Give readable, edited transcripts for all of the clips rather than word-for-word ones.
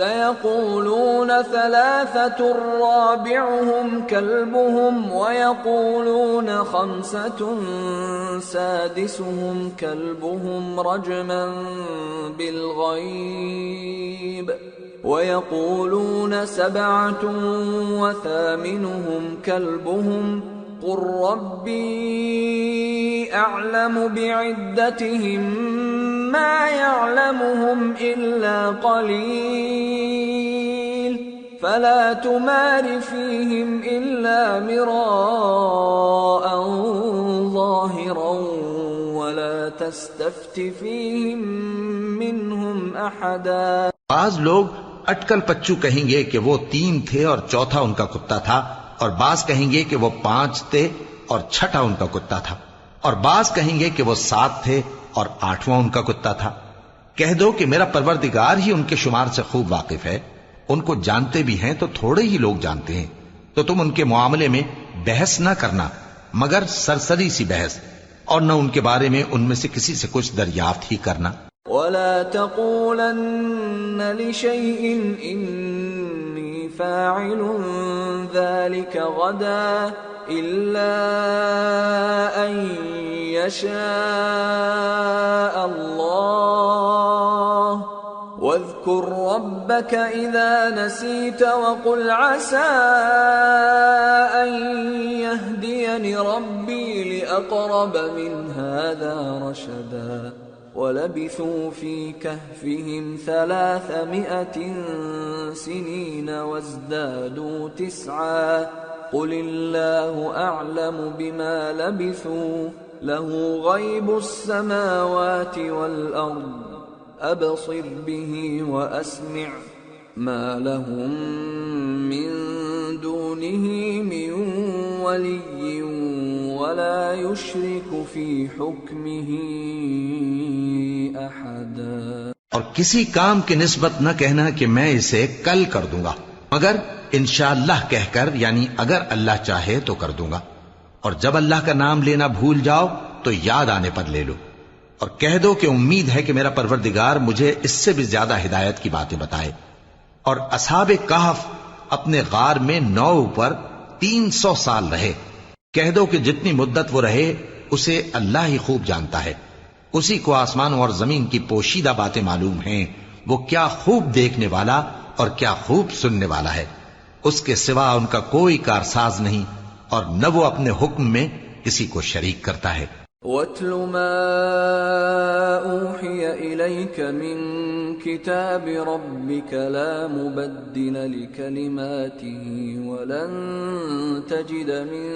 سيقولون ثلاثة رابعهم كلبهم ويقولون خمسة سادسهم كلبهم رجما بالغيب ويقولون سبعة وثامنهم كلبهم قل ربي أعلم بعدتهم ما يعلمهم إلا قليل فلا تمار فيهم إلا مراء ظاهرا ولا تستفت فيهم منهم أحدا. بعض لوگ اٹکل پچو کہیں گے کہ وہ 3 تھے اور چوتھا ان کا کتا تھا، اور بعض کہیں گے کہ وہ 5 تھے اور چھٹا ان کا کتا تھا، اور بعض کہیں گے کہ وہ 7 تھے اور 8واں ان کا کتا تھا. کہہ دو کہ میرا پروردگار ہی ان کے شمار سے خوب واقف ہے، ان کو جانتے بھی ہیں تو تھوڑے ہی لوگ جانتے ہیں. تو تم ان کے معاملے میں بحث نہ کرنا مگر سرسری سی بحث، اور نہ ان کے بارے میں ان میں سے کسی سے کچھ دریافت ہی کرنا. ولا تقولن لشيء إني فاعل ذلك غدا إلا أن يشاء الله واذكر ربك إذا نسيت وقل عسى أن يهديني ربي لأقرب من هذا رشدا. ولبثوا في كهفهم 300 سنين وازدادوا 9 قل الله أعلم بما لبثوا له غيب السماوات والأرض أبصر به وأسمع ما لهم من دونه من ولي ولا يشرك في حكمه أحدا. اور کسی کام کی نسبت نہ کہنا کہ میں اسے کل کر دوں گا مگر انشاءاللہ کہہ کر، یعنی اگر اللہ چاہے تو کر دوں گا. اور جب اللہ کا نام لینا بھول جاؤ تو یاد آنے پر لے لو، اور کہہ دو کہ امید ہے کہ میرا پروردگار مجھے اس سے بھی زیادہ ہدایت کی باتیں بتائے. اور اصحاب کہف اپنے غار میں 9 پر 300 سال رہے. کہہ دو کہ جتنی مدت وہ رہے اسے اللہ ہی خوب جانتا ہے. اسی کو آسمانوں اور زمین کی پوشیدہ باتیں معلوم ہیں. وہ کیا خوب دیکھنے والا اور کیا خوب سننے والا ہے. اس کے سوا ان کا کوئی کارساز نہیں، اور نہ وہ اپنے حکم میں کسی کو شریک کرتا ہے. وَاتْلُ مَا أُوحِيَ إِلَيْكَ مِن كِتَابِ رَبِّكَ لَا مُبَدِّلَ لِكَلِمَاتِهِ وَلَن تَجِدَ مِن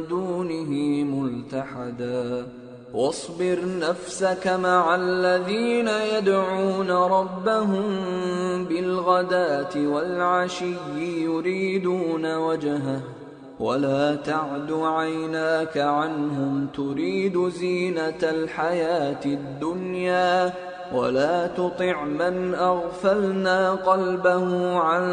دُونِهِ مُلْتَحَدًا. واصبر نفسك مع الذين يدعون ربهم بالغداة والعشي يريدون وجهه ولا تعد عيناك عنهم تريد زينة الحياة الدنيا ولا تطع من أغفلنا قلبه عن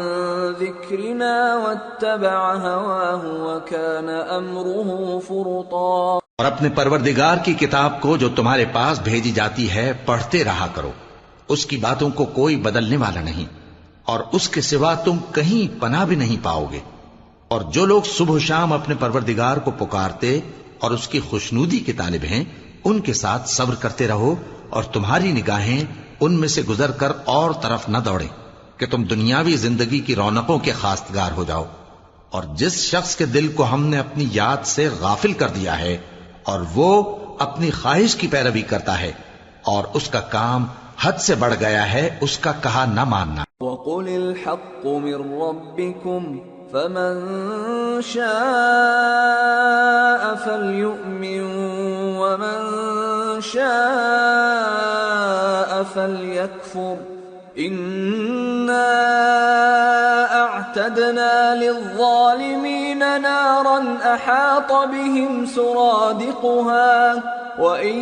ذكرنا واتبع هواه وكان أمره فرطا. اور اپنے پروردگار کی کتاب کو جو تمہارے پاس بھیجی جاتی ہے پڑھتے رہا کرو. اس کی باتوں کو کوئی بدلنے والا نہیں، اور اس کے سوا تم کہیں پناہ بھی نہیں پاؤ گے. اور جو لوگ صبح و شام اپنے پروردگار کو پکارتے اور اس کی خوشنودی کے طالب ہیں، ان کے ساتھ صبر کرتے رہو، اور تمہاری نگاہیں ان میں سے گزر کر اور طرف نہ دوڑیں کہ تم دنیاوی زندگی کی رونقوں کے خواستگار ہو جاؤ. اور جس شخص کے دل کو ہم نے اپنی یاد سے غافل کر دیا ہے اور وہ اپنی خواہش کی پیروی کرتا ہے اور اس کا کام حد سے بڑھ گیا ہے، اس کا کہا نہ ماننا. وَقُلِ الْحَقُّ مِن رَّبِّكُمْ فَمَن شَاءَ فَلْيُؤْمِن وَمَن شَاءَ فَلْيَكْفُرْ إِنَّا أَعْتَدْنَا لِلظَّالِمِينَ نَارًا أَحَاطَ بِهِمْ سُرَادِقُهَا وَإِن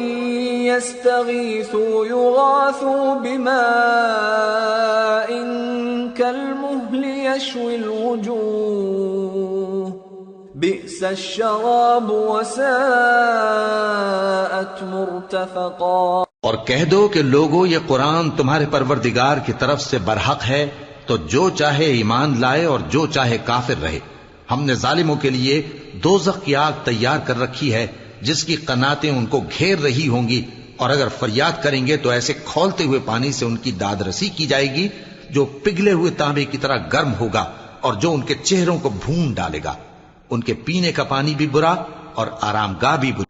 يَسْتَغِيثُوا يُغَاثُوا بِمَاءٍ كَالْمُهْلِ يَشْوِي الْوُجُوهَ بِئْسَ الشَّرَابُ وَسَاءَتْ مُرْتَفَقًا. اور کہہ دو کہ لوگو یہ قرآن تمہارے پروردگار کی طرف سے برحق ہے، تو جو چاہے ایمان لائے اور جو چاہے کافر رہے. ہم نے ظالموں کے لیے دوزخ کی آگ تیار کر رکھی ہے جس کی قناتیں ان کو گھیر رہی ہوں گی، اور اگر فریاد کریں گے تو ایسے کھولتے ہوئے پانی سے ان کی داد رسی کی جائے گی جو پگھلے ہوئے تانبے کی طرح گرم ہوگا اور جو ان کے چہروں کو بھون ڈالے گا. ان کے پینے کا پانی بھی برا اور آرام گاہ بھی برا.